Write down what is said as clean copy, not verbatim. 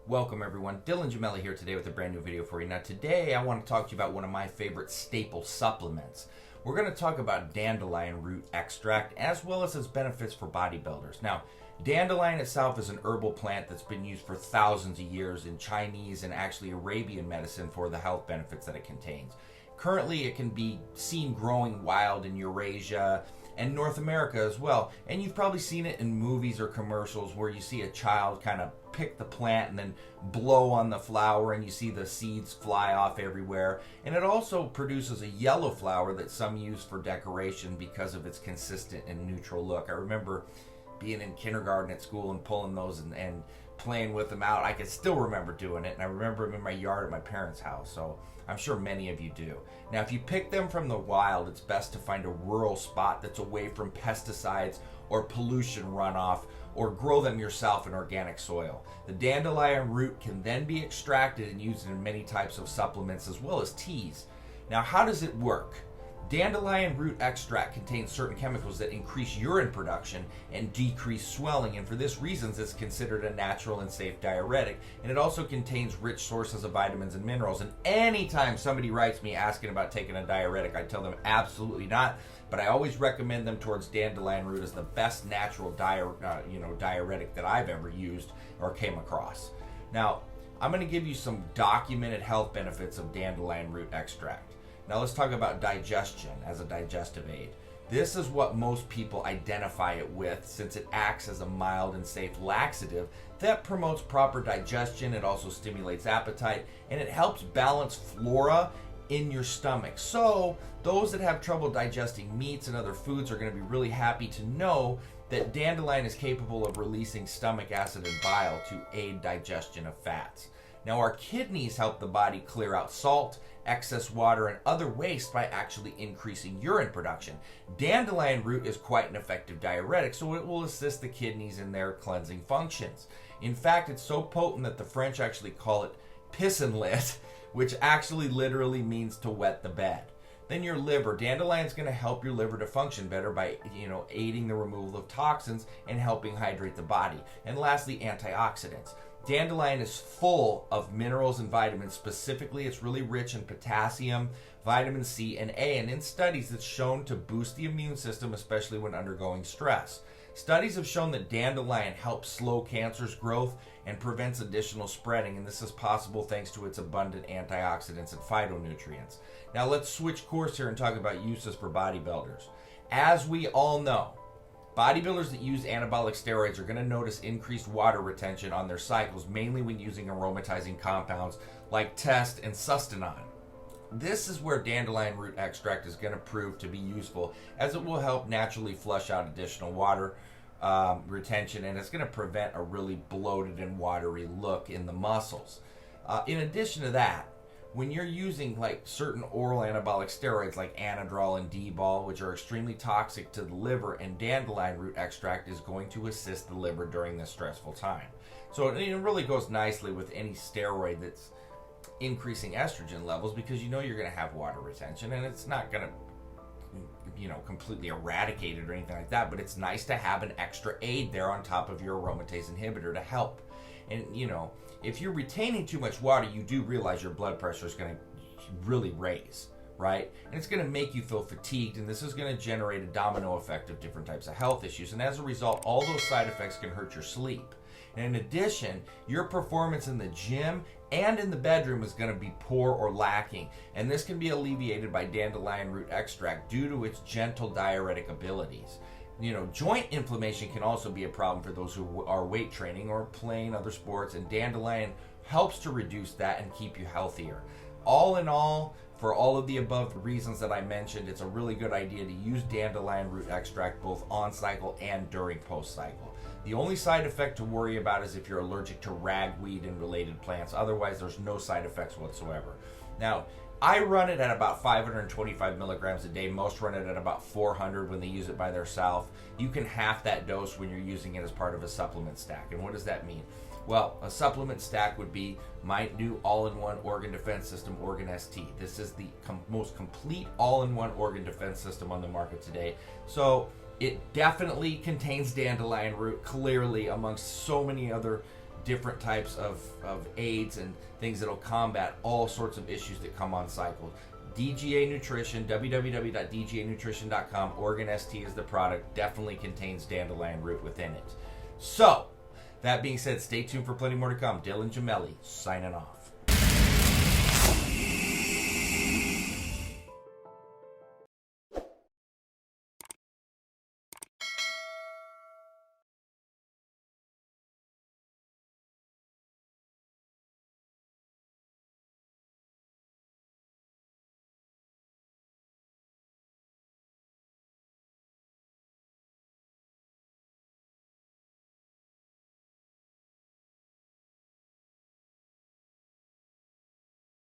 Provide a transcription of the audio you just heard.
Welcome everyone, Dylan Gemelli here today with a brand new video for you. Now today I want to talk to you about one of my favorite staple supplements. We're going to talk about dandelion root extract as well as its benefits for bodybuilders. Now, dandelion itself is an herbal plant that's been used for thousands of years in Chinese and actually Arabian medicine for the health benefits that it contains. Currently it can be seen growing wild in Eurasia and North America as well. And you've probably seen it in movies or commercials where you see a child kind of pick the plant and then blow on the flower and you see the seeds fly off everywhere. And it also produces a yellow flower that some use for decoration because of its consistent and neutral look. I remember being in kindergarten at school and pulling those and playing with them out. I can still remember doing it, and I remember them in my yard at my parents' house, so I'm sure many of you do. Now, if you pick them from the wild, it's best to find a rural spot that's away from pesticides or pollution runoff, or grow them yourself in organic soil. The dandelion root can then be extracted and used in many types of supplements as well as teas. Now, how does it work? Dandelion root extract contains certain chemicals that increase urine production and decrease swelling, and for this reason it's considered a natural and safe diuretic. And it also contains rich sources of vitamins and minerals. And anytime somebody writes me asking about taking a diuretic, I tell them absolutely not. But I always recommend them towards dandelion root as the best natural diuretic that I've ever used or came across. Now, I'm going to give you some documented health benefits of dandelion root extract. Now let's talk about digestion as a digestive aid. This is what most people identify it with, since it acts as a mild and safe laxative that promotes proper digestion. It also stimulates appetite, and it helps balance flora in your stomach. So those that have trouble digesting meats and other foods are going to be really happy to know that dandelion is capable of releasing stomach acid and bile to aid digestion of fats. Now, our kidneys help the body clear out salt, excess water, and other waste by actually increasing urine production. Dandelion root is quite an effective diuretic, so it will assist the kidneys in their cleansing functions. In fact, it's so potent that the French actually call it pissenlit, which actually literally means to wet the bed. Then your liver. Dandelion is going to help your liver to function better by, aiding the removal of toxins and helping hydrate the body. And lastly, antioxidants. Dandelion is full of minerals and vitamins. Specifically, it's really rich in potassium, vitamin C, and A. And in studies, it's shown to boost the immune system, especially when undergoing stress. Studies have shown that dandelion helps slow cancer's growth and prevents additional spreading, and this is possible thanks to its abundant antioxidants and phytonutrients. Now let's switch course here and talk about uses for bodybuilders. As we all know, bodybuilders that use anabolic steroids are going to notice increased water retention on their cycles, mainly when using aromatizing compounds like Test and Sustanon. This is where dandelion root extract is going to prove to be useful, as it will help naturally flush out additional water retention, and it's going to prevent a really bloated and watery look in the muscles. In addition to that, when you're using like certain oral anabolic steroids like Anadrol and D-bol, which are extremely toxic to the liver, and dandelion root extract is going to assist the liver during this stressful time. So it really goes nicely with any steroid that's increasing estrogen levels, because you're going to have water retention, and it's not going to completely eradicate it or anything like that, but it's nice to have an extra aid there on top of your aromatase inhibitor to help. And if you're retaining too much water, you do realize your blood pressure is going to really raise, right? And it's going to make you feel fatigued, and this is going to generate a domino effect of different types of health issues. And as a result, all those side effects can hurt your sleep. And in addition, your performance in the gym and in the bedroom is going to be poor or lacking. And this can be alleviated by dandelion root extract due to its gentle diuretic abilities. Joint inflammation can also be a problem for those who are weight training or playing other sports, and dandelion helps to reduce that and keep you healthier. All in all, for all of the above reasons that I mentioned, it's a really good idea to use dandelion root extract both on cycle and during post cycle. The only side effect to worry about is if you're allergic to ragweed and related plants. Otherwise, there's no side effects whatsoever. Now, I run it at about 525 milligrams a day. Most run it at about 400 when they use it by themselves. You can half that dose when you're using it as part of a supplement stack. And what does that mean? Well, a supplement stack would be my new all-in-one organ defense system, Organ ST. This is the most complete all-in-one organ defense system on the market today. So it definitely contains dandelion root, clearly, amongst so many other different types of aids and things that'll combat all sorts of issues that come on cycles. DGA Nutrition, www.dganutrition.com. Organ ST is the product. Definitely contains dandelion root within it. So, that being said, stay tuned for plenty more to come. Dylan Gemelli, signing off.